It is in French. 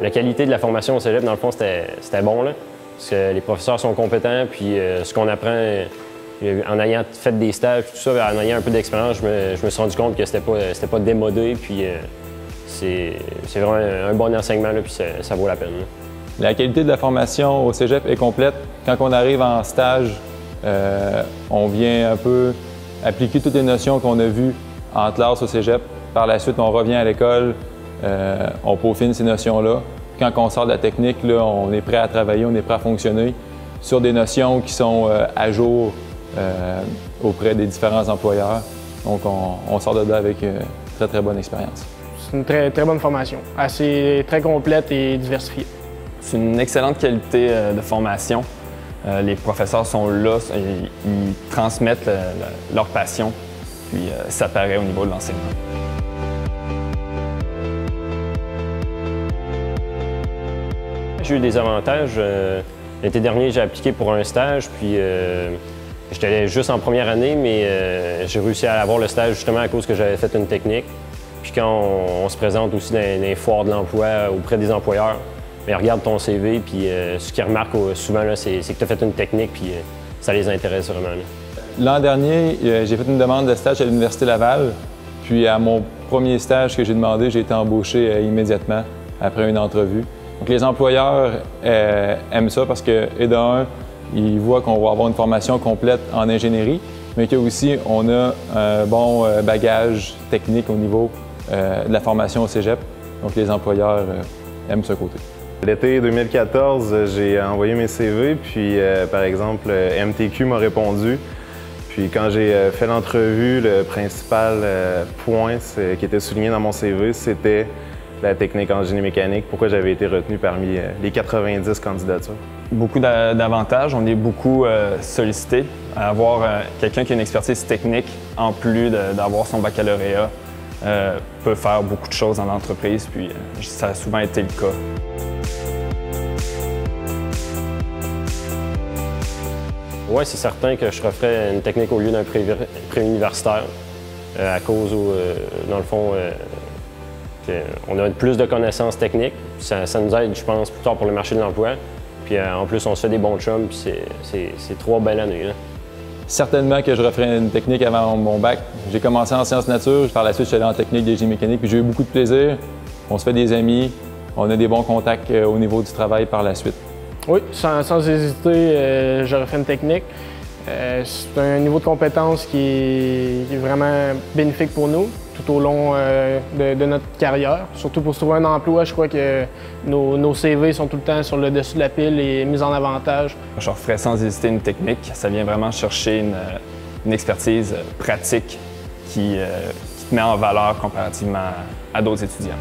La qualité de la formation au cégep, dans le fond, c'était bon, là, parce que les professeurs sont compétents, puis ce qu'on apprend, en ayant fait des stages, tout ça, en ayant un peu d'expérience, je me suis rendu compte que c'était pas démodé, puis c'est vraiment un bon enseignement, là, puis ça vaut la peine. Là. La qualité de la formation au cégep est complète. Quand on arrive en stage, on vient un peu appliquer toutes les notions qu'on a vues en classe au cégep. Par la suite, on revient à l'école, on peaufine ces notions-là. Quand on sort de la technique, là, on est prêt à travailler, on est prêt à fonctionner sur des notions qui sont à jour auprès des différents employeurs. Donc, on sort de là avec une très, très bonne expérience. C'est une très, très bonne formation, très complète et diversifiée. C'est une excellente qualité de formation. Les professeurs sont là, ils transmettent leur passion, puis ça paraît au niveau de l'enseignement. J'ai eu des avantages. L'été dernier, j'ai appliqué pour un stage, puis j'étais juste en première année, mais j'ai réussi à avoir le stage justement à cause que j'avais fait une technique. Puis quand on se présente aussi dans les foires de l'emploi auprès des employeurs, mais regarde ton CV, puis ce qu'ils remarquent souvent, c'est que tu as fait une technique, puis ça les intéresse vraiment. L'an dernier, j'ai fait une demande de stage à l'Université Laval, puis à mon premier stage que j'ai demandé, j'ai été embauché immédiatement après une entrevue. Donc les employeurs aiment ça parce que, et d'un, ils voient qu'on va avoir une formation complète en ingénierie, mais qu'aussi on a un bon bagage technique au niveau de la formation au cégep. Donc les employeurs aiment ce côté. L'été 2014, j'ai envoyé mes CV, puis par exemple, MTQ m'a répondu. Puis quand j'ai fait l'entrevue, le principal point qui était souligné dans mon CV, c'était la technique en génie mécanique, pourquoi j'avais été retenu parmi les 90 candidatures. Beaucoup d'avantages. On est beaucoup sollicité à avoir quelqu'un qui a une expertise technique, en plus d'avoir son baccalauréat, peut faire beaucoup de choses dans l'entreprise, puis ça a souvent été le cas. Oui, c'est certain que je referais une technique au lieu d'un préuniversitaire à cause, dans le fond, on a plus de connaissances techniques. Ça nous aide, je pense, plus tard pour le marché de l'emploi. Puis en plus, on se fait des bons chums, puis c'est 3 belles années. Là. Certainement que je referais une technique avant mon bac. J'ai commencé en sciences nature, par la suite, je suis allé en technique des génies mécaniques, puis j'ai eu beaucoup de plaisir. On se fait des amis, on a des bons contacts au niveau du travail par la suite. Oui, sans hésiter, j'aurais fait une technique. C'est un niveau de compétence qui est vraiment bénéfique pour nous tout au long de notre carrière. Surtout pour se trouver un emploi, je crois que nos CV sont tout le temps sur le dessus de la pile et mis en avantage. Je referais sans hésiter une technique. Ça vient vraiment chercher une expertise pratique qui te met en valeur comparativement à d'autres étudiants.